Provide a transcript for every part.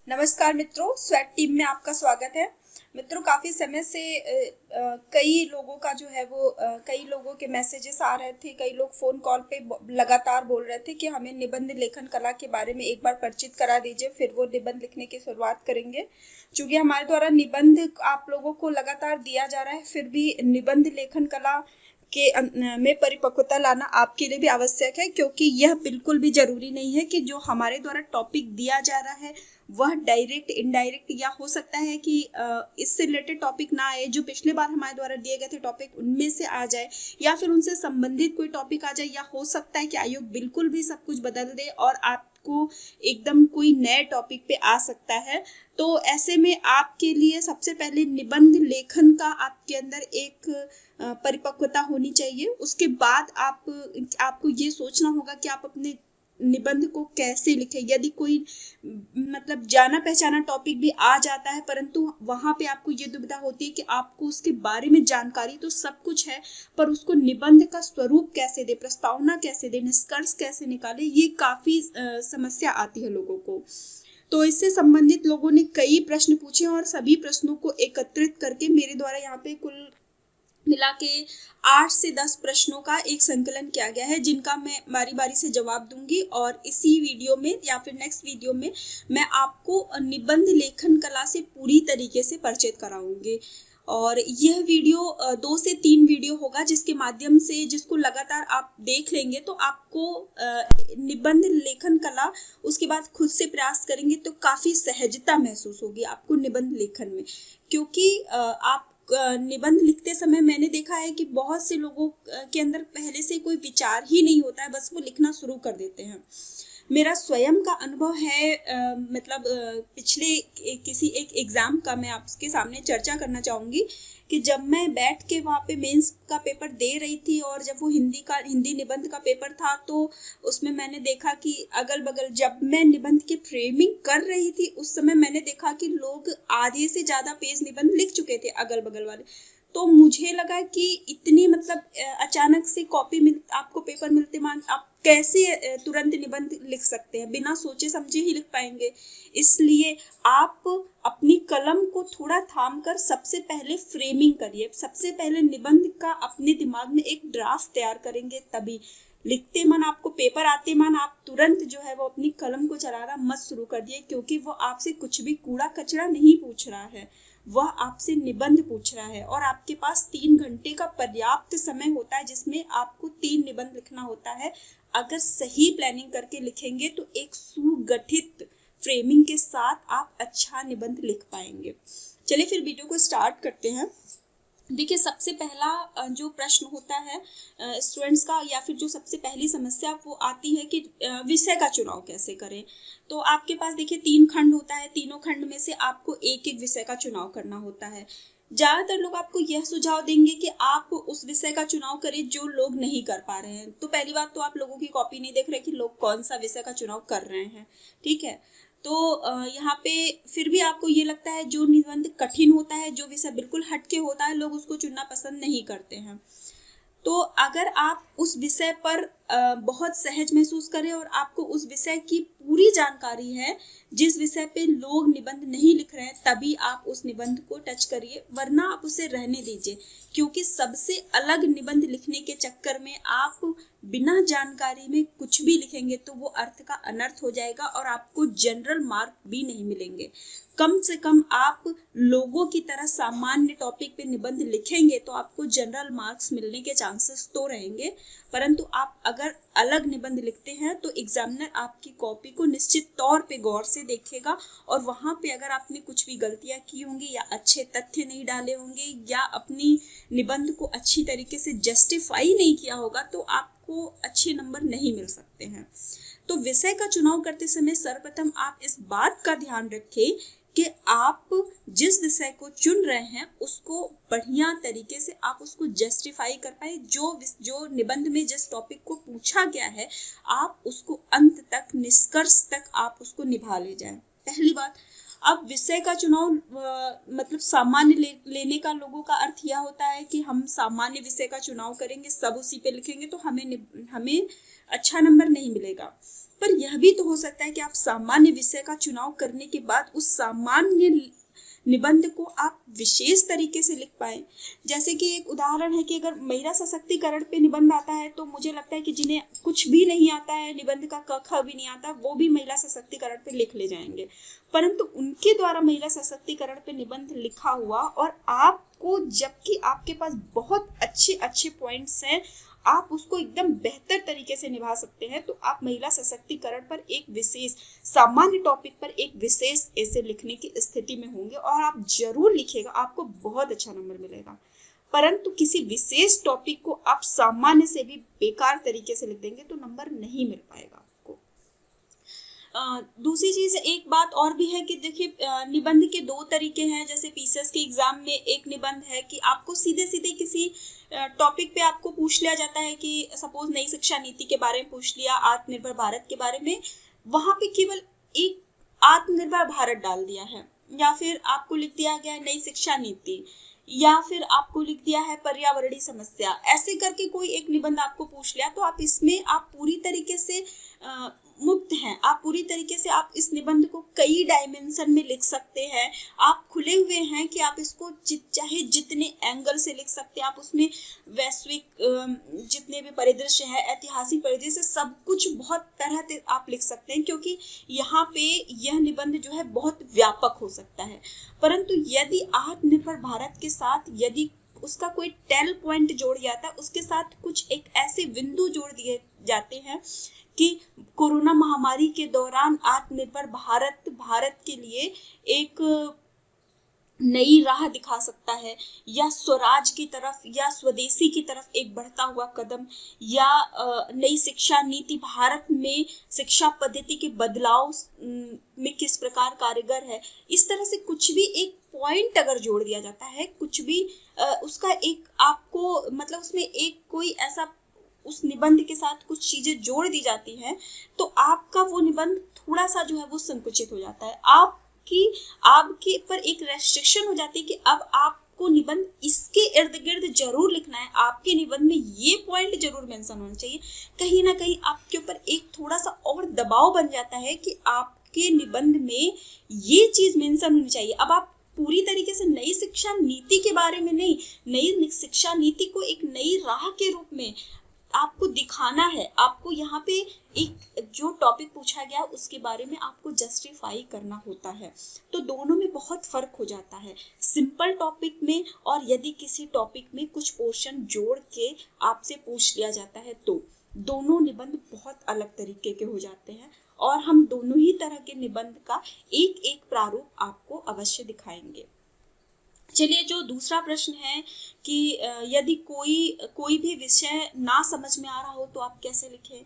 नमस्कार मित्रों, sweat team में आपका स्वागत है। मित्रों, काफ़ी समय से कई लोगों का जो है वो कई लोगों के मैसेजेस आ रहे थे। कई लोग फ़ोन कॉल पे लगातार बोल रहे थे कि हमें निबंध लेखन कला के बारे में एक बार परिचित करा दीजिए, फिर वो निबंध लिखने की शुरुआत करेंगे। चूँकि हमारे द्वारा निबंध आप लोगों को लगातार दिया जा रहा है, फिर भी निबंध लेखन कला में परिपक्वता लाना आपके लिए भी आवश्यक है, क्योंकि यह बिल्कुल भी जरूरी नहीं है कि जो हमारे द्वारा टॉपिक दिया जा रहा है वह डायरेक्ट इनडायरेक्ट या हो सकता है कि इससे रिलेटेड टॉपिक ना आए, जो पिछले बार हमारे द्वारा दिए गए थे टॉपिक उनमें से आ जाए, या फिर उनसे संबंधित कोई टॉपिक आ जाए, या हो सकता है कि आयोग बिल्कुल भी सब कुछ बदल दे और आपको एकदम कोई नए टॉपिक पे आ सकता है। तो ऐसे में आपके लिए सबसे पहले निबंध लेखन का आपके अंदर एक परिपक्वता होनी चाहिए। उसके बाद आपको ये सोचना होगा कि आप अपने निबंध को कैसे लिखें। यदि कोई मतलब जाना पहचाना टॉपिक भी आ जाता है, परंतु वहां पे आपको ये दुविधा होती है कि आपको उसके बारे में जानकारी तो सब कुछ है, पर उसको निबंध का स्वरूप कैसे दे, प्रस्तावना कैसे दे, निष्कर्ष कैसे निकाले, ये काफी समस्या आती है लोगों को। तो इससे संबंधित लोगों ने कई प्रश्न पूछे और सभी प्रश्नों को एकत्रित करके मेरे द्वारा यहाँ पे कुल मिला के 8 से 10 प्रश्नों का एक संकलन किया गया है, जिनका मैं बारी बारी से जवाब दूंगी। और इसी वीडियो में या फिर नेक्स्ट वीडियो में मैं आपको निबंध लेखन कला से पूरी तरीके से परिचित कराऊंगी। और यह वीडियो 2 से 3 वीडियो होगा, जिसके माध्यम से जिसको लगातार आप देख लेंगे तो आपको निबंध लेखन कला उसके बाद खुद से प्रयास करेंगे तो काफी सहजता महसूस होगी आपको निबंध लेखन में। क्योंकि आप निबंध लिखते समय मैंने देखा है कि बहुत से लोगों के अंदर पहले से कोई विचार ही नहीं होता है, बस वो लिखना शुरू कर देते हैं। मेरा स्वयं का अनुभव है, पिछले किसी एक एग्जाम का मैं आपके सामने चर्चा करना चाहूंगी कि जब मैं बैठ के वहाँ पे मेंस का पेपर दे रही थी और जब वो हिंदी निबंध का पेपर था, तो उसमें मैंने देखा कि अगल बगल जब मैं निबंध की फ्रेमिंग कर रही थी उस समय मैंने देखा कि लोग आधे से ज्यादा पेज निबंध लिख चुके थे अगल बगल वाले। तो मुझे लगा कि इतनी अचानक से आपको पेपर मिलते मान आप कैसे तुरंत निबंध लिख सकते हैं, बिना सोचे समझे ही लिख पाएंगे। इसलिए आप अपनी कलम को थोड़ा थाम कर सबसे पहले फ्रेमिंग करिए। सबसे पहले निबंध का अपने दिमाग में एक ड्राफ्ट तैयार करेंगे, तभी लिखते मन आपको पेपर आते मन आप तुरंत जो है वो अपनी कलम को चलाना मत शुरू कर दिए, क्योंकि वो आपसे कुछ भी कूड़ा कचरा नहीं पूछ रहा है, वह आपसे निबंध पूछ रहा है। और आपके पास 3 घंटे का पर्याप्त समय होता है, जिसमें आपको 3 निबंध लिखना होता है। अगर सही प्लानिंग करके लिखेंगे तो एक सुगठित फ्रेमिंग के साथ आप अच्छा निबंध लिख पाएंगे। चलिए फिर वीडियो को स्टार्ट करते हैं। देखिए, सबसे पहला जो प्रश्न होता है स्टूडेंट्स का, या फिर जो सबसे पहली समस्या वो आती है कि विषय का चुनाव कैसे करें। तो आपके पास देखिए 3 खंड होता है, तीनों खंड में से आपको एक एक विषय का चुनाव करना होता है। ज्यादातर लोग आपको यह सुझाव देंगे कि आप उस विषय का चुनाव करें जो लोग नहीं कर पा रहे हैं। तो पहली बात तो आप लोगों की कॉपी नहीं देख रहे कि लोग कौन सा विषय का चुनाव कर रहे हैं, ठीक है। तो यहाँ पे फिर भी आपको ये लगता है जो निबंध कठिन होता है, जो विषय बिल्कुल हटके होता है, लोग उसको चुनना पसंद नहीं करते हैं। तो अगर आप उस विषय पर बहुत सहज महसूस करें और आपको उस विषय की पूरी जानकारी है, जिस विषय पे लोग निबंध नहीं लिख रहे हैं, तभी आप उस निबंध को टच करिए, वरना आप उसे रहने दीजिए। क्योंकि सबसे अलग निबंध लिखने के चक्कर में आप बिना जानकारी में कुछ भी लिखेंगे तो वो अर्थ का अनर्थ हो जाएगा और आपको जनरल मार्क भी नहीं मिलेंगे। कम से कम आप लोगों की तरह सामान्य टॉपिक पे निबंध लिखेंगे तो आपको जनरल मार्क्स मिलने के चांसेस तो रहेंगे। परंतु आप अगर अलग निबंध लिखते हैं तो एग्जामिनर आपकी कॉपी को निश्चित तौर पे गौर से देखेगा, और वहां पे अगर आपने कुछ भी गलतियां की होंगी या अच्छे तथ्य नहीं डाले होंगे या अपनी निबंध को अच्छी तरीके से जस्टिफाई नहीं किया होगा, तो आपको अच्छे नंबर नहीं मिल सकते हैं। तो विषय का चुनाव करते समय सर्वप्रथम आप इस बात का ध्यान रखें कि आप जिस विषय को चुन रहे हैं उसको बढ़िया तरीके से आप उसको जस्टिफाई कर पाए। जो निबंध में जिस टॉपिक को पूछा गया है, आप उसको अंत तक, निष्कर्ष तक आप उसको निभा ले जाएं। पहली बात। अब विषय का चुनाव सामान्य लेने का लोगों का अर्थ यह होता है कि हम सामान्य विषय का चुनाव करेंगे, सब उसी पे लिखेंगे तो हमें अच्छा नंबर नहीं मिलेगा। पर यह भी तो हो सकता है कि आप सामान्य विषय का चुनाव करने के बाद उस सामान्य निबंध को आप विशेष तरीके से लिख पाए। जैसे कि एक उदाहरण है कि अगर महिला सशक्तिकरण पे निबंध आता है तो मुझे लगता है कि जिन्हें कुछ भी नहीं आता है, निबंध का क ख भी नहीं आता, वो भी महिला सशक्तिकरण पे लिख ले जाएंगे, परंतु उनके द्वारा महिला सशक्तिकरण पे निबंध लिखा हुआ और आपको, जबकि आपके पास बहुत अच्छे अच्छे पॉइंट्स हैं, आप उसको एकदम बेहतर तरीके से निभा सकते हैं, तो आप महिला सशक्तिकरण पर एक विशेष सामान्य टॉपिक पर एक विशेष ऐसे लिखने की स्थिति में होंगे और आप जरूर लिखिएगा, आपको बहुत अच्छा नंबर मिलेगा। परंतु किसी विशेष टॉपिक को आप सामान्य से भी बेकार तरीके से लिख देंगे तो नंबर नहीं मिल पाएगा आपको। दूसरी चीज, एक बात और भी है कि देखिए, निबंध के दो तरीके हैं। जैसे पीसीएस के एग्जाम में एक निबंध है कि आपको सीधे सीधे किसी टॉपिक पे आपको पूछ लिया जाता है कि सपोज नई शिक्षा नीति के बारे में पूछ लिया, आत्मनिर्भर भारत के बारे में, वहां पे केवल एक आत्मनिर्भर भारत डाल दिया है, या फिर आपको लिख दिया गया है नई शिक्षा नीति, या फिर आपको लिख दिया है पर्यावरणीय समस्या, ऐसे करके कोई एक निबंध आपको पूछ लिया, तो आप इसमें आप पूरी तरीके से मुक्त हैं, आप पूरी तरीके से आप इस निबंध को कई डायमेंशन में लिख सकते हैं, आप खुले हुए हैं कि आप इसको चाहे जितने एंगल से लिख सकते हैं, आप उसमें वैश्विक जितने भी परिदृश्य है, ऐतिहासिक परिदृश्य, सब कुछ बहुत तरह से आप लिख सकते हैं, क्योंकि यहाँ पे यह निबंध जो है बहुत व्यापक हो सकता है। परंतु यदि आत्मनिर्भर भारत के साथ यदि उसका कोई 10 पॉइंट जोड़ जाता है, उसके साथ कुछ एक ऐसे बिंदु जोड़ दिए जाते हैं कि कोरोना महामारी के दौरान आत्मनिर्भर भारत के लिए एक नई राह दिखा सकता है, या स्वराज की तरफ या स्वदेशी की तरफ एक बढ़ता हुआ कदम, या नई शिक्षा नीति भारत में शिक्षा पद्धति के बदलाव में किस प्रकार कारगर है, इस तरह से कुछ भी एक पॉइंट अगर जोड़ दिया जाता है, कुछ भी उसका एक आपको मतलब उसमें एक कोई ऐसा उस निबंध के साथ कुछ चीजें जोड़ दी जाती हैं, तो आपका वो निबंध थोड़ा सा जो है वो संकुचित हो जाता है, आपके पर एक रेस्ट्रिक्शन हो जाती है कि अब आपको निबंध इसके इर्द गिर्द जरूर लिखना है, आपके निबंध में ये पॉइंट जरूर मेंशन होना चाहिए। कहीं ना कहीं आपके ऊपर एक थोड़ा सा और दबाव बन जाता है कि आपके निबंध में ये चीज मेंशन होनी चाहिए। अब आप पूरी तरीके से नई शिक्षा नीति के बारे में नहीं, नई शिक्षा नीति को एक नई राह के रूप में आपको दिखाना है, आपको यहाँ पे एक जो टॉपिक पूछा गया उसके बारे में आपको जस्टिफाई करना होता है, तो दोनों में बहुत फर्क हो जाता है सिंपल टॉपिक में, और यदि किसी टॉपिक में कुछ पोर्शन जोड़ के आपसे पूछ लिया जाता है तो दोनों निबंध बहुत अलग तरीके के हो जाते हैं, और हम दोनों ही तरह के निबंध का एक एक प्रारूप आपको अवश्य दिखाएंगे। चलिए, जो दूसरा प्रश्न है कि यदि कोई भी विषय ना समझ में आ रहा हो तो आप कैसे लिखें,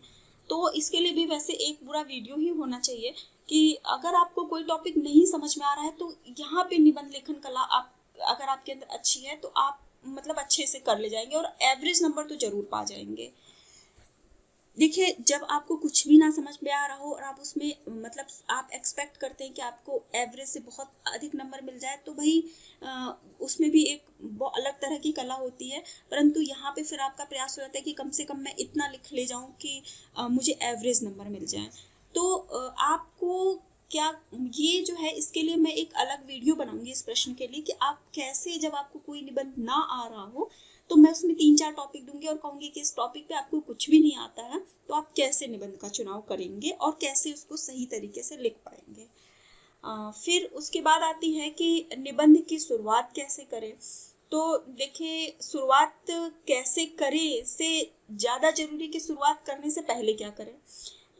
तो इसके लिए भी वैसे एक पूरा वीडियो ही होना चाहिए कि अगर आपको कोई टॉपिक नहीं समझ में आ रहा है तो यहाँ पे निबंध लेखन कला आप अगर आपके अंदर अच्छी है तो आप मतलब अच्छे से कर ले जाएंगे और एवरेज नंबर तो जरूर पा जाएंगे। देखिए, जब आपको कुछ भी ना समझ में आ रहा हो और आप उसमें मतलब आप एक्सपेक्ट करते हैं कि आपको एवरेज से बहुत अधिक नंबर मिल जाए, तो भाई उसमें भी एक अलग तरह की कला होती है, परंतु यहाँ पे फिर आपका प्रयास हो जाता है कि कम से कम मैं इतना लिख ले जाऊँ कि मुझे एवरेज नंबर मिल जाए। तो आपको क्या ये जो है, इसके लिए मैं एक अलग वीडियो बनाऊंगी इस प्रश्न के लिए कि आप कैसे, जब आपको कोई निबंध ना आ रहा हो तो मैं उसमें 3-4 टॉपिक दूंगी और कहूंगी कि इस टॉपिक पे आपको कुछ भी नहीं आता है तो आप कैसे निबंध का चुनाव करेंगे और कैसे उसको सही तरीके से लिख पाएंगे। फिर उसके बाद आती है कि निबंध की शुरुआत कैसे करें। तो देखिए, शुरुआत कैसे करें से ज़्यादा जरूरी कि शुरुआत करने से पहले क्या करें।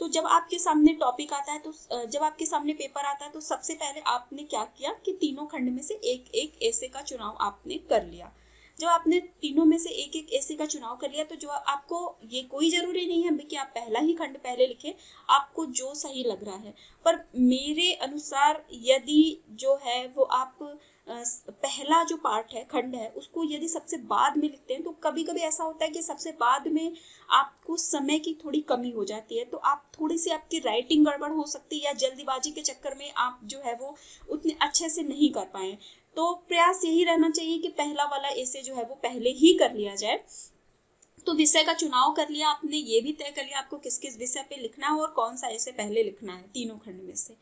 तो जब आपके सामने टॉपिक आता है, तो जब आपके सामने पेपर आता है, तो सबसे पहले आपने क्या किया कि तीनों खंड में से एक एक ऐसे का चुनाव आपने कर लिया। जब आपने तीनों में से एक एक ऐसे का चुनाव कर लिया, तो जो आपको, ये कोई जरूरी नहीं है कि आप पहला ही खंड पहले लिखें, आपको जो सही लग रहा है, पर मेरे अनुसार यदि जो है वो आप पहला जो पार्ट है, खंड है, उसको यदि सबसे बाद में लिखते हैं, तो कभी कभी ऐसा होता है कि सबसे बाद में आपको समय की थोड़ी कमी हो जाती है, तो आप थोड़ी सी आपकी राइटिंग गड़बड़ हो सकती है, या जल्दीबाजी के चक्कर में आप जो है वो उतने अच्छे से नहीं कर पाए। तो प्रयास यही रहना चाहिए कि पहला वाला ऐसे जो है वो पहले ही कर लिया जाए, तो विषय का चुनाव कर लिया आपने, ये भी तय कर लिया आपको किस किस विषय पे लिखना है और कौन सा ऐसे पहले लिखना है तीनों खंड में से।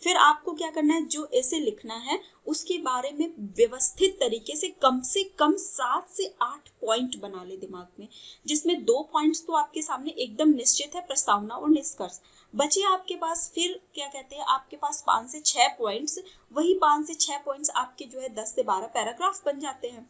फिर आपको क्या करना है, जो ऐसे लिखना है उसके बारे में व्यवस्थित तरीके से कम 7 से 8 पॉइंट बना ले दिमाग में, जिसमें 2 पॉइंट्स तो आपके सामने एकदम निश्चित है, प्रस्तावना और निष्कर्ष। बचे आपके पास फिर क्या कहते हैं, आपके पास 5 से 6 पॉइंट्स, वही 5 से 6 पॉइंट्स आपके जो है 10 से 12 पैराग्राफ बन जाते हैं।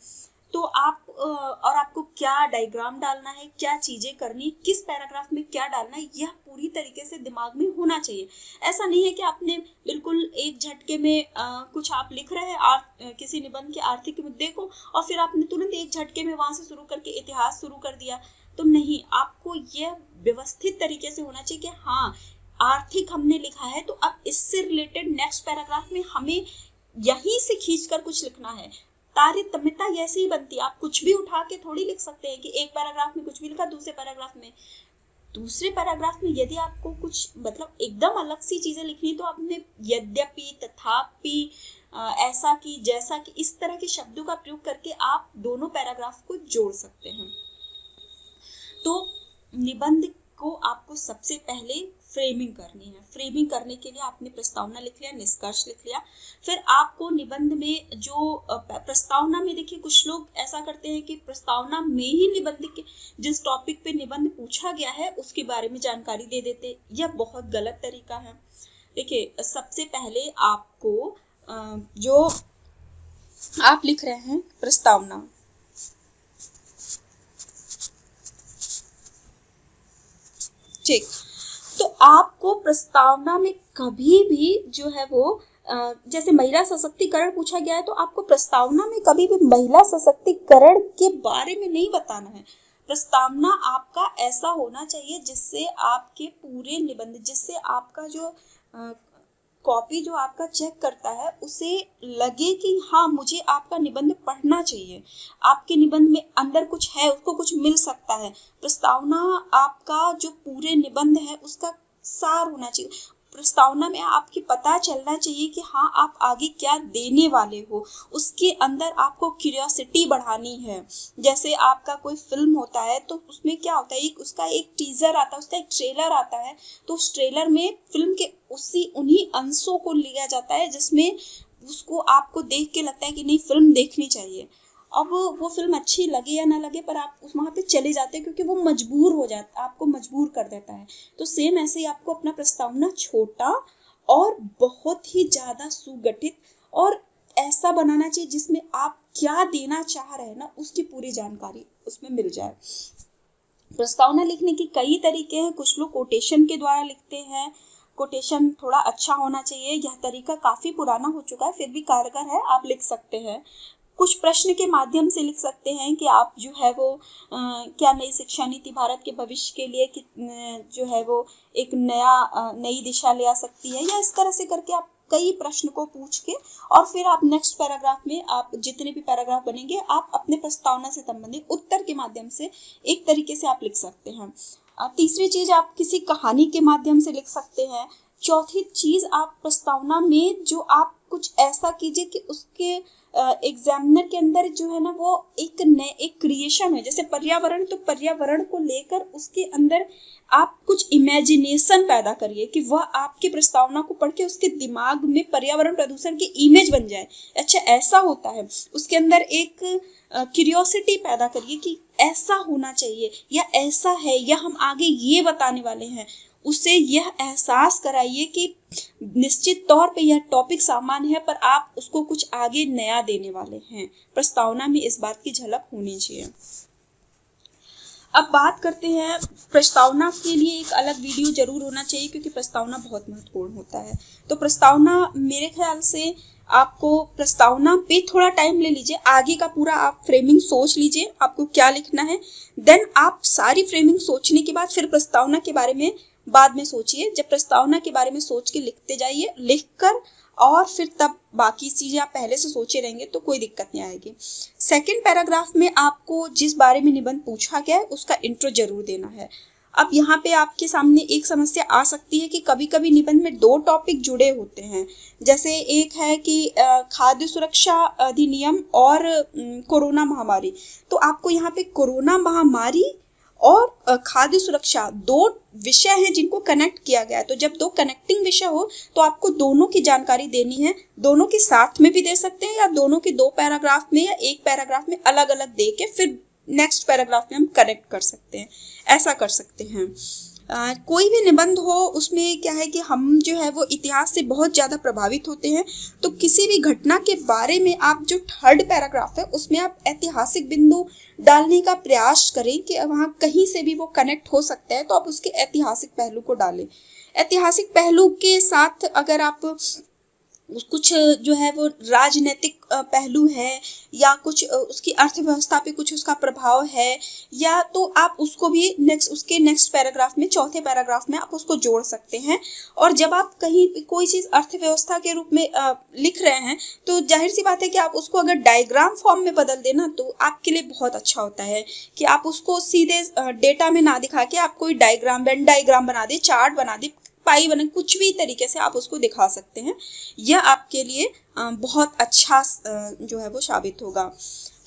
तो आप और आपको क्या डायग्राम डालना है, क्या चीजें करनी, किस पैराग्राफ में क्या डालना है, यह पूरी तरीके से दिमाग में होना चाहिए। ऐसा नहीं है कि आपने बिल्कुल एक झटके में कुछ आप लिख रहे हैं किसी निबंध के आर्थिक मुद्दे को और फिर आपने तुरंत एक झटके में वहां से शुरू करके इतिहास शुरू कर दिया, तो नहीं, आपको यह व्यवस्थित तरीके से होना चाहिए कि हाँ आर्थिक हमने लिखा है तो अब इससे रिलेटेड नेक्स्ट पैराग्राफ में हमें यहीं से खींचकर कुछ लिखना है। तारतम्यता ऐसे ही बनती है, आप कुछ भी उठा के थोड़ी लिख सकते हैं कि एक पैराग्राफ में कुछ भी लिखा, दूसरे पैराग्राफ में यदि आपको कुछ मतलब एकदम अलग सी चीजें लिखनी तो आपने यद्यपि, तथापि, ऐसा कि, जैसा कि, इस तरह के शब्दों का प्रयोग करके आप दोनों पैराग्राफ को जोड़ सकते हैं। तो निबंध को आपको सबसे पहले फ्रेमिंग करनी है। फ्रेमिंग करने के लिए आपने प्रस्तावना लिख लिया, निष्कर्ष लिख लिया, फिर आपको निबंध में जो प्रस्तावना में, देखिए कुछ लोग ऐसा करते हैं कि प्रस्तावना में ही निबंध के जिस टॉपिक पे निबंध पूछा गया है उसके बारे में जानकारी दे देते, यह बहुत गलत तरीका है। देखिए सबसे पहले आपको जो आप लिख रहे हैं प्रस्तावना, ठीक, तो आपको प्रस्तावना में कभी भी जो है वो जैसे महिला सशक्तिकरण पूछा गया है तो आपको प्रस्तावना में कभी भी महिला सशक्तिकरण के बारे में नहीं बताना है। प्रस्तावना आपका ऐसा होना चाहिए जिससे आपके पूरे निबंध, जिससे आपका जो कॉपी जो आपका चेक करता है उसे लगे कि हाँ मुझे आपका निबंध पढ़ना चाहिए, आपके निबंध में अंदर कुछ है, उसको कुछ मिल सकता है। प्रस्तावना आपका जो पूरे निबंध है उसका सार होना चाहिए। प्रस्तावना में आपकी पता चलना चाहिए कि हाँ आप आगे क्या देने वाले हो, उसके अंदर आपको क्यूरियोसिटी बढ़ानी है। जैसे आपका कोई फिल्म होता है तो उसमें क्या होता है, उसका एक टीजर आता है, उसका एक ट्रेलर आता है, तो उस ट्रेलर में फिल्म के उन्हीं अंशों को लिया जाता है जिसमें उसको आपको देख के लगता है कि नहीं फिल्म देखनी चाहिए। अब वो फिल्म अच्छी लगे या ना लगे पर आप वहाँ पे चले जाते हैं क्योंकि वो मजबूर हो जाता, आपको मजबूर कर देता है। तो सेम ऐसे ही आपको अपना प्रस्तावना छोटा और बहुत ही ज़्यादा सुगठित और ऐसा बनाना चाहिए जिसमें आप क्या देना चाह रहे हैं ना उसकी पूरी जानकारी उसमें मिल जाए। प्रस्तावना लिखने के कई तरीके हैं, कुछ लोग कोटेशन के द्वारा लिखते हैं, कोटेशन थोड़ा अच्छा होना चाहिए, यह तरीका काफ़ी पुराना हो चुका है फिर भी कारगर है, आप लिख सकते हैं। कुछ प्रश्न के माध्यम से लिख सकते हैं कि आप जो है वो क्या नई शिक्षा नीति भारत के भविष्य के लिए जो है वो एक नई दिशा ले आ सकती है, या इस तरह से करके आप कई प्रश्न को पूछ के और फिर आप नेक्स्ट पैराग्राफ में आप जितने भी पैराग्राफ बनेंगे आप अपने प्रस्तावना से संबंधित उत्तर के माध्यम से एक तरीके से आप लिख सकते हैं। तीसरी चीज आप किसी कहानी के माध्यम से लिख सकते हैं। चौथी चीज आप प्रस्तावना में जो आप कुछ ऐसा कीजिए कि उसके एग्जामिनर के अंदर जो है ना वो एक क्रिएशन है, जैसे पर्यावरण, तो पर्यावरण को लेकर उसके अंदर आप कुछ इमेजिनेशन पैदा करिए कि वह आपकी प्रस्तावना को पढ़ के उसके दिमाग में पर्यावरण प्रदूषण की इमेज बन जाए। अच्छा ऐसा होता है, उसके अंदर एक क्यूरियोसिटी पैदा करिए कि ऐसा होना चाहिए या ऐसा है या हम आगे ये बताने वाले हैं, उसे यह एहसास कराइए कि निश्चित तौर पे यह टॉपिक सामान्य है पर आप उसको कुछ आगे नया देने वाले हैं। प्रस्तावना में इस बात की झलक होनी चाहिए। अब बात करते हैं, प्रस्तावना के लिए एक अलग वीडियो जरूर होना चाहिए क्योंकि प्रस्तावना बहुत महत्वपूर्ण होता है। तो प्रस्तावना मेरे ख्याल से आपको प्रस्तावना पे थोड़ा टाइम ले लीजिए, आगे का पूरा आप फ्रेमिंग सोच लीजिए आपको क्या लिखना है, देन आप सारी फ्रेमिंग सोचने के बाद फिर प्रस्तावना के बारे में बाद में सोचिए। जब प्रस्तावना के बारे में सोच के लिखते जाइए, लिखकर और फिर तब बाकी चीजें आप पहले से सोचे रहेंगे तो कोई दिक्कत नहीं आएगी। सेकंड पैराग्राफ में आपको जिस बारे में निबंध पूछा गया है उसका इंट्रो जरूर देना है। अब यहाँ पे आपके सामने एक समस्या आ सकती है कि कभी कभी निबंध में 2 टॉपिक जुड़े होते हैं, जैसे एक है कि खाद्य सुरक्षा अधिनियम और कोरोना महामारी। तो आपको यहाँ पे कोरोना महामारी और खाद्य सुरक्षा, दो विषय हैं जिनको कनेक्ट किया गया है। तो जब दो कनेक्टिंग विषय हो तो आपको दोनों की जानकारी देनी है, दोनों के साथ में भी दे सकते हैं या दोनों के दो पैराग्राफ में या एक पैराग्राफ में अलग अलग दे के फिर नेक्स्ट पैराग्राफ में हम कनेक्ट कर सकते हैं, ऐसा कर सकते हैं। कोई भी निबंध हो उसमें क्या है कि हम जो है वो इतिहास से बहुत ज़्यादा प्रभावित होते हैं, तो किसी भी घटना के बारे में आप जो थर्ड पैराग्राफ है उसमें आप ऐतिहासिक बिंदु डालने का प्रयास करें कि वहाँ कहीं से भी वो कनेक्ट हो सकता है, तो आप उसके ऐतिहासिक पहलू को डालें। ऐतिहासिक पहलू के साथ अगर आप कुछ जो है वो राजनीतिक पहलू है या कुछ उसकी अर्थव्यवस्था पे कुछ उसका प्रभाव है, या तो आप उसको भी उसके नेक्स्ट पैराग्राफ में, चौथे पैराग्राफ में आप उसको जोड़ सकते हैं। और जब आप कहीं कोई चीज़ अर्थव्यवस्था के रूप में लिख रहे हैं तो जाहिर सी बात है कि आप उसको अगर डायग्राम फॉर्म में बदल देना तो आपके लिए बहुत अच्छा होता है कि आप उसको सीधे डेटा में ना दिखा के आप कोई डायग्राम, वेन डायग्राम बना दे, चार्ट बना दे, पाई बना, कुछ भी तरीके से आप उसको दिखा सकते हैं। यह आपके लिए बहुत अच्छा जो है वो साबित होगा।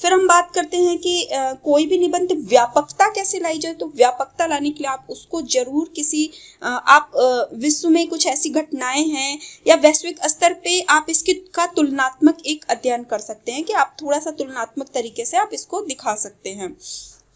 फिर हम बात करते हैं कि कोई भी निबंध व्यापकता कैसे लाई जाए। तो व्यापकता लाने के लिए आप उसको जरूर किसी आप विश्व में कुछ ऐसी घटनाएं हैं या वैश्विक स्तर पे आप इसकी का तुलनात्मक एक अध्ययन कर सकते हैं कि आप थोड़ा सा तुलनात्मक तरीके से आप इसको दिखा सकते हैं।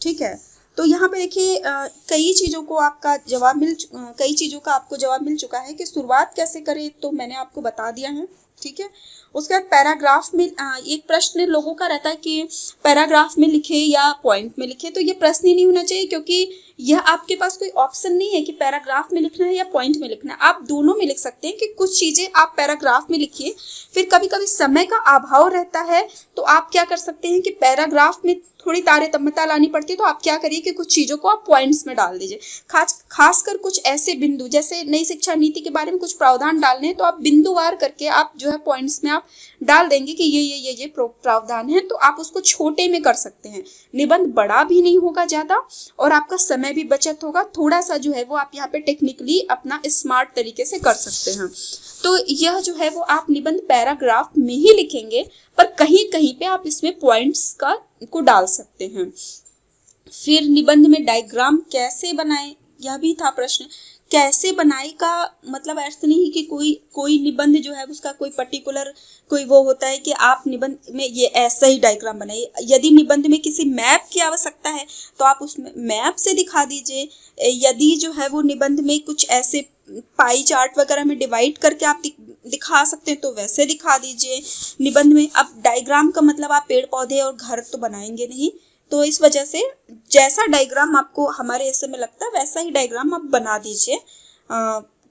ठीक है, तो यहाँ पे देखिए कई चीज़ों का आपको जवाब मिल चुका है कि शुरुआत कैसे करें, तो मैंने आपको बता दिया है। ठीक है, उसके बाद पैराग्राफ में एक प्रश्न लोगों का रहता है कि पैराग्राफ में लिखे या पॉइंट में लिखे। तो ये प्रश्न ही नहीं होना चाहिए, क्योंकि यह आपके पास कोई ऑप्शन नहीं है कि पैराग्राफ में लिखना है या पॉइंट में लिखना है। आप दोनों में लिख सकते हैं कि कुछ चीज़ें आप पैराग्राफ में लिखिए, फिर कभी कभी समय का अभाव रहता है तो आप क्या कर सकते हैं कि पैराग्राफ में थोड़ी तारतम्यता लानी पड़ती है, तो आप क्या करिए कि कुछ चीज़ों को आप पॉइंट्स में डाल दीजिए। खासकर कुछ ऐसे बिंदु, जैसे नई शिक्षा नीति के बारे में कुछ प्रावधान डालने हैं तो आप बिंदुवार करके आप जो है पॉइंट्स में आप डाल देंगे कि ये प्रावधान है, तो आप उसको छोटे में कर सकते हैं। निबंध बड़ा भी नहीं होगा ज़्यादा और आपका समय भी बचत होगा। थोड़ा सा जो है वो आप यहाँ पे टेक्निकली अपना स्मार्ट तरीके से कर सकते हैं। तो यह जो है वो आप निबंध पैराग्राफ में ही लिखेंगे, पर कहीं कहीं पे आप इसमें पॉइंट्स को डाल सकते हैं। फिर निबंध में डायग्राम कैसे बनाएं, यह भी था प्रश्न। कैसे बनाए का मतलब अर्थ नहीं कि कोई निबंध जो है उसका कोई पर्टिकुलर कोई वो होता है कि आप निबंध में ये ऐसा ही डायग्राम बनाइए। यदि निबंध में किसी मैप की आवश्यकता है तो आप उस मैप से दिखा दीजिए। यदि जो है वो निबंध में कुछ ऐसे पाई चार्ट वगैरह में डिवाइड करके आप दिखा सकते हैं तो वैसे दिखा दीजिए निबंध में। अब डायग्राम का मतलब आप पेड़ पौधे और घर तो बनाएंगे नहीं, तो इस वजह से जैसा डायग्राम आपको हमारे ऐसे में लगता है वैसा ही डायग्राम आप बना दीजिए।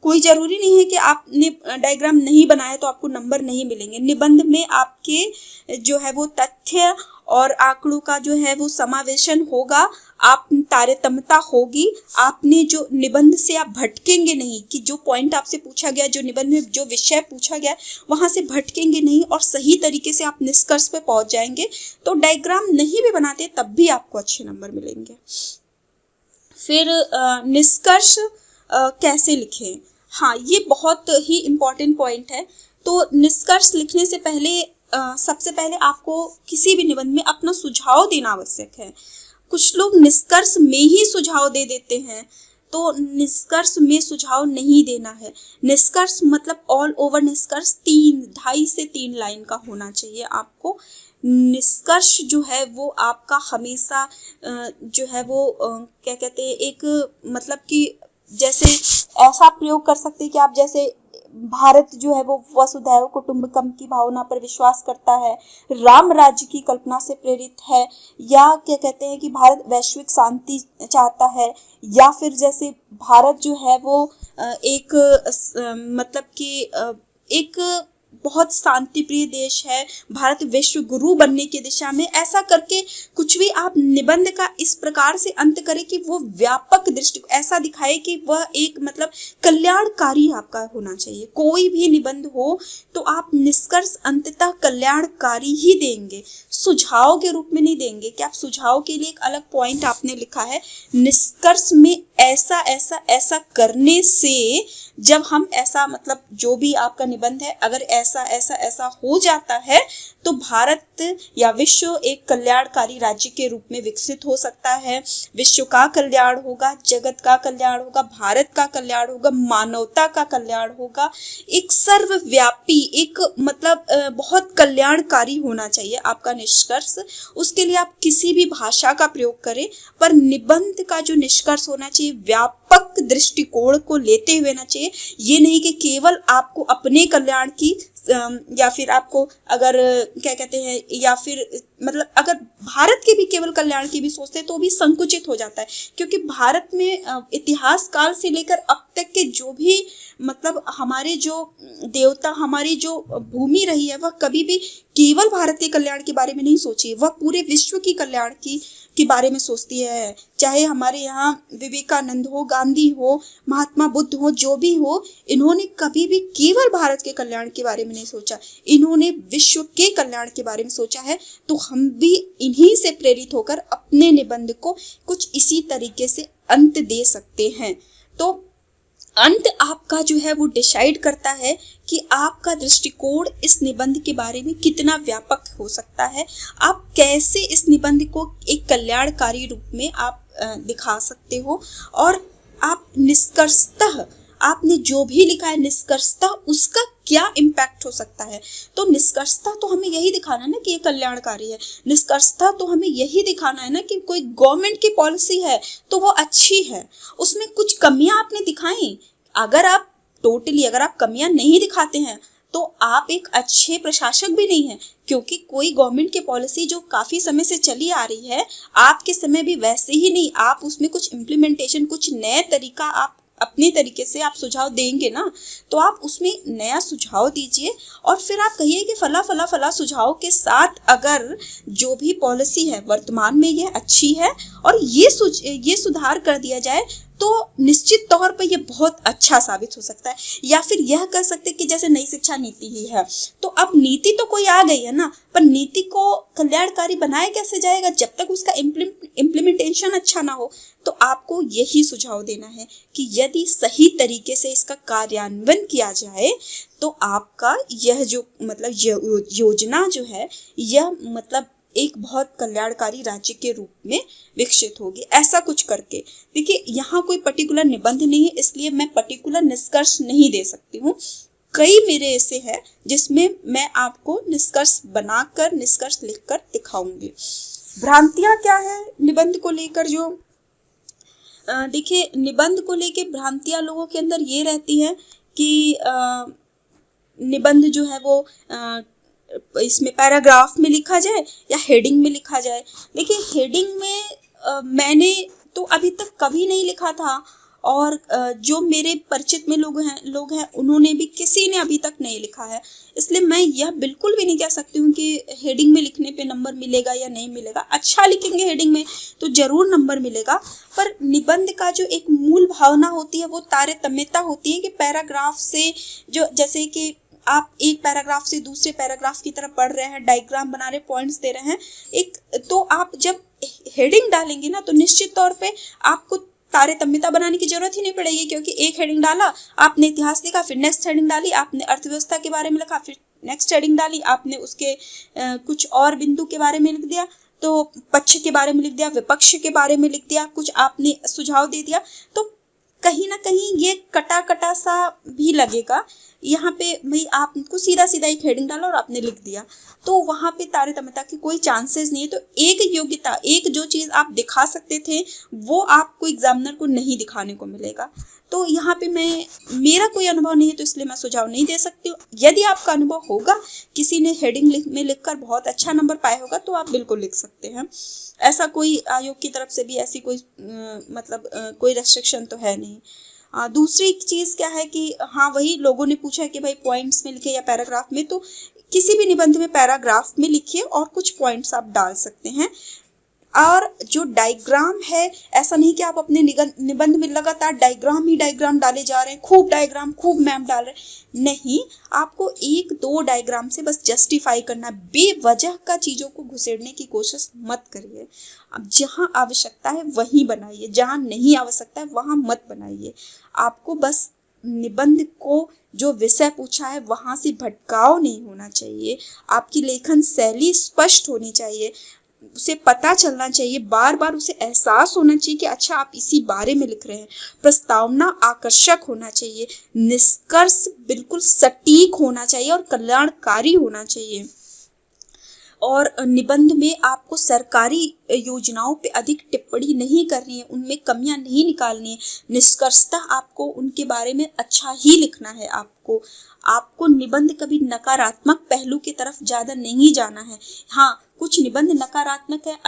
कोई जरूरी नहीं है कि आपने डायग्राम नहीं बनाया तो आपको नंबर नहीं मिलेंगे। निबंध में आपके जो है वो तथ्य और आंकड़ों का जो है वो समावेशन होगा, आप तारतम्यता होगी। आपने जो निबंध से आप भटकेंगे नहीं कि जो पॉइंट आपसे पूछा गया, जो निबंध में जो विषय पूछा गया वहां से भटकेंगे नहीं और सही तरीके से आप निष्कर्ष पे पहुंच जाएंगे। तो डायग्राम नहीं भी बनाते तब भी आपको अच्छे नंबर मिलेंगे। फिर निष्कर्ष कैसे लिखें, हाँ ये बहुत ही इम्पोर्टेंट पॉइंट है। तो निष्कर्ष लिखने से पहले सबसे पहले आपको किसी भी निबंध में अपना सुझाव देना आवश्यक है। कुछ लोग निष्कर्ष में ही सुझाव दे देते हैं, तो निष्कर्ष में सुझाव नहीं देना है। निष्कर्ष मतलब ऑल ओवर निष्कर्ष 2.5 से 3 लाइन का होना चाहिए आपको। निष्कर्ष जो है वो आपका हमेशा जो है वो क्या कहते हैं, एक मतलब कि जैसे ऐसा प्रयोग कर सकते हैं कि आप जैसे भारत जो है वो वसुधैव कुटुंबकम की भावना पर विश्वास करता है, राम राज्य की कल्पना से प्रेरित है, या क्या कहते हैं कि भारत वैश्विक शांति चाहता है, या फिर जैसे भारत जो है वो एक मतलब कि एक बहुत शांति प्रिय देश है, भारत विश्व गुरु बनने की दिशा में। ऐसा करके कुछ भी आप निबंध का इस प्रकार से अंत करें कि वो व्यापक दृष्टि ऐसा दिखाए कि वह एक मतलब कल्याणकारी आपका होना चाहिए। कोई भी निबंध हो तो आप निष्कर्ष अंततः कल्याणकारी ही देंगे, सुझाव के रूप में नहीं देंगे कि आप सुझाव के लिए एक अलग पॉइंट आपने लिखा है। निष्कर्ष में ऐसा ऐसा ऐसा करने से जब हम ऐसा मतलब जो भी आपका निबंध है अगर ऐसा ऐसा ऐसा हो जाता है तो भारत या विश्व एक कल्याणकारी राज्य के रूप में विकसित हो सकता है। विश्व का कल्याण होगा, जगत का कल्याण होगा, भारत का कल्याण होगा, मानवता का कल्याण होगा। एक सर्वव्यापी एक मतलब बहुत कल्याणकारी होना चाहिए आपका निष्कर्ष। उसके लिए आप किसी भी भाषा का प्रयोग करें, पर निबंध का जो निष्कर्ष होना चाहिए व्यापक दृष्टिकोण को लेते हुए ना चाहिए। ये नहीं कि केवल आपको अपने कल्याण की या फिर आपको अगर क्या कहते हैं या फिर मतलब अगर भारत के भी केवल कल्याण की भी सोचते हैं तो भी संकुचित हो जाता है, क्योंकि भारत में इतिहास काल से लेकर अब तक के जो भी मतलब हमारे जो देवता हमारी जो भूमि रही है वह कभी भी केवल भारत के कल्याण के बारे में नहीं सोची, वह पूरे विश्व की कल्याण के बारे में सोचती है। चाहे हमारे यहाँ विवेकानंद हो, गांधी हो, महात्मा बुद्ध हो, जो भी हो, इन्होंने कभी भी केवल भारत के कल्याण के बारे में नहीं सोचा, इन्होंने विश्व के कल्याण के बारे में सोचा है। तो हम भी इन्हीं से प्रेरित होकर अपने निबंध को कुछ इसी तरीके से अंत दे सकते हैं। तो अंत आपका जो है वो डिसाइड करता है कि आपका दृष्टिकोण इस निबंध के बारे में कितना व्यापक हो सकता है, आप कैसे इस निबंध को एक कल्याणकारी रूप में आप दिखा सकते हो, और आप निष्कर्षतः आपने जो भी लिखा है निष्कर्षतः उसका क्या इम्पैक्ट हो सकता है। तो निष्कर्षतः तो हमें यही दिखाना है ना कि ये कल्याणकारी है, निष्कर्षतः तो हमें यही दिखाना है ना कि कोई गवर्नमेंट की पॉलिसी है तो वो अच्छी है, उसमें कुछ कमियां आपने दिखाई। अगर आप अगर आप कमियां नहीं दिखाते हैं तो आप एक अच्छे प्रशासक भी नहीं है, क्योंकि कोई गवर्नमेंट की पॉलिसी जो काफी समय से चली आ रही है आपके समय भी वैसे ही नहीं, आप उसमें कुछ इम्प्लीमेंटेशन कुछ नए तरीका आप अपने तरीके से आप सुझाव देंगे ना, तो आप उसमें नया सुझाव दीजिए और फिर आप कहिए कि फला फला फला सुझाव के साथ अगर जो भी पॉलिसी है वर्तमान में ये अच्छी है और ये सुधार कर दिया जाए तो निश्चित तौर पर यह बहुत अच्छा साबित हो सकता है। या फिर यह कर सकते कि जैसे नई शिक्षा नीति ही है, तो अब नीति तो कोई आ गई है ना, पर नीति को कल्याणकारी बनाया कैसे जाएगा जब तक उसका इम्प्लीमेंटेशन अच्छा ना हो। तो आपको यही सुझाव देना है कि यदि सही तरीके से इसका कार्यान्वयन किया जाए तो आपका यह जो मतलब योजना जो है यह मतलब एक बहुत कल्याणकारी राज्य के रूप में विकसित होगी। ऐसा कुछ करके देखिए, यहाँ कोई पर्टिकुलर निबंध नहीं है इसलिए मैं पर्टिकुलर निष्कर्ष नहीं दे सकती हूँ। कई मेरे ऐसे हैं जिसमें मैं आपको निष्कर्ष बनाकर निष्कर्ष लिखकर दिखाऊंगी। भ्रांतियां क्या है निबंध को लेकर, जो देखिए निबंध को लेकर भ्रांतियां लोगों के अंदर ये रहती है कि निबंध जो है वो इसमें पैराग्राफ में लिखा जाए या हेडिंग में लिखा जाए। देखिए हेडिंग में मैंने तो अभी तक कभी नहीं लिखा था, और जो मेरे परिचित में लोग हैं उन्होंने भी किसी ने अभी तक नहीं लिखा है, इसलिए मैं यह बिल्कुल भी नहीं कह सकती हूँ कि हेडिंग में लिखने पे नंबर मिलेगा या नहीं मिलेगा। अच्छा लिखेंगे हेडिंग में तो जरूर नंबर मिलेगा, पर निबंध का जो एक मूल भावना होती है वो तारतम्यता होती है कि पैराग्राफ से जो जैसे कि आप एक पैराग्राफ से दूसरे पैराग्राफ की तरफ पढ़ रहे हैं, डायग्राम बना रहे, पॉइंट्स दे रहे हैं एक, तो आप जब हेडिंग डालेंगे ना तो निश्चित तौर पे आपको तारतम्यता बनाने की जरूरत ही नहीं पड़ेगी, क्योंकि एक हेडिंग डाला आपने इतिहास लिखा, फिर नेक्स्ट हेडिंग डाली आपने अर्थव्यवस्था के बारे में लिखा, फिर नेक्स्ट हेडिंग डाली आपने उसके कुछ और बिंदु के बारे में लिख दिया, तो पक्ष के बारे में लिख दिया, विपक्ष के बारे में लिख दिया, कुछ आपने सुझाव दे दिया, तो कहीं ना कहीं ये कटा कटा सा भी लगेगा। यहाँ पे भाई आपको सीधा सीधा एक हेडिंग डाला और आपने लिख दिया, तो वहां पे तारतम्यता की कोई चांसेस नहीं है। तो एक योग्यता, एक जो चीज आप दिखा सकते थे वो आपको एग्जामिनर को नहीं दिखाने को मिलेगा। तो यहाँ पे मेरा कोई अनुभव नहीं है तो इसलिए मैं सुझाव नहीं दे सकती हूँ। यदि आपका अनुभव होगा, किसी ने हेडिंग में लिखकर बहुत अच्छा नंबर पाया होगा तो आप बिल्कुल लिख सकते हैं। ऐसा कोई आयोग की तरफ से भी ऐसी कोई कोई रेस्ट्रिक्शन तो है नहीं। दूसरी चीज क्या है कि हाँ वही लोगों ने पूछा है कि भाई पॉइंट्स में लिखे या पैराग्राफ में, तो किसी भी निबंध में पैराग्राफ में लिखिए और कुछ पॉइंट्स आप डाल सकते हैं। और जो डायग्राम है, ऐसा नहीं कि आप अपने निबंध में लगातार डायग्राम ही डायग्राम डाले जा रहे हैं, खूब डायग्राम खूब मैप डाल रहे हैं, नहीं, आपको एक दो डायग्राम से बस जस्टिफाई करना, बेवजह का चीजों को घुसेड़ने की कोशिश मत करिए। अब जहां आवश्यकता है वहीं बनाइए, जहां नहीं आवश्यकता है वहां मत बनाइए। आपको बस निबंध को जो विषय पूछा है वहां से भटकाव नहीं होना चाहिए। आपकी लेखन शैली स्पष्ट होनी चाहिए, उसे पता चलना चाहिए, बार बार उसे एहसास होना चाहिए कि अच्छा आप इसी बारे में लिख रहे हैं। प्रस्तावना आकर्षक होना चाहिए, निष्कर्ष बिल्कुल सटीक होना चाहिए और कल्याणकारी होना चाहिए। और निबंध में आपको सरकारी योजनाओं पे अधिक टिप्पणी नहीं करनी है, उनमें कमियां नहीं निकालनी है। निष्कर्षतः आपको उनके बारे में अच्छा ही लिखना है। आपको निबंध कभी नकारात्मक पहलू की तरफ ज्यादा नहीं जाना है। हाँ, कुछ निबंध नकारात्मक है,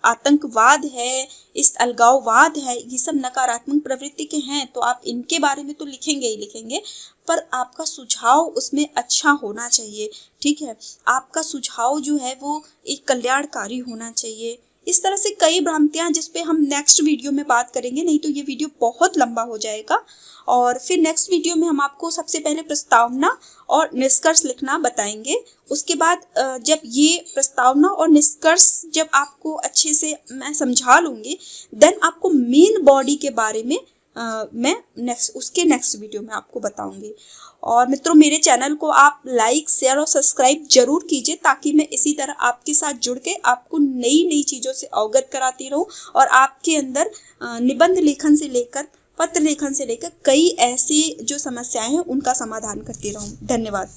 आतंकवाद है, इस अलगाववाद है, ये सब नकारात्मक प्रवृत्ति के हैं, तो आप इनके बारे में तो लिखेंगे ही लिखेंगे, पर आपका सुझाव उसमें अच्छा होना चाहिए। ठीक है, आपका सुझाव जो है वो एक कल्याणकारी होना चाहिए। इस तरह से कई भ्रांतियां जिस पे हम नेक्स्ट वीडियो में बात करेंगे, नहीं तो ये वीडियो बहुत लंबा हो जाएगा। और फिर नेक्स्ट वीडियो में हम आपको सबसे पहले प्रस्तावना और निष्कर्ष लिखना बताएंगे। उसके बाद जब ये प्रस्तावना और निष्कर्ष जब आपको अच्छे से मैं समझा लूंगी, देन आपको मेन बॉडी के बारे में मैं उसके नेक्स्ट वीडियो में आपको बताऊंगी। और मित्रों, मेरे चैनल को आप लाइक, शेयर और सब्सक्राइब जरूर कीजिए, ताकि मैं इसी तरह आपके साथ जुड़ के आपको नई नई चीज़ों से अवगत कराती रहूं और आपके अंदर निबंध लेखन से लेकर पत्र लेखन से लेकर कई ऐसी जो समस्याएं हैं उनका समाधान करती रहूं। धन्यवाद।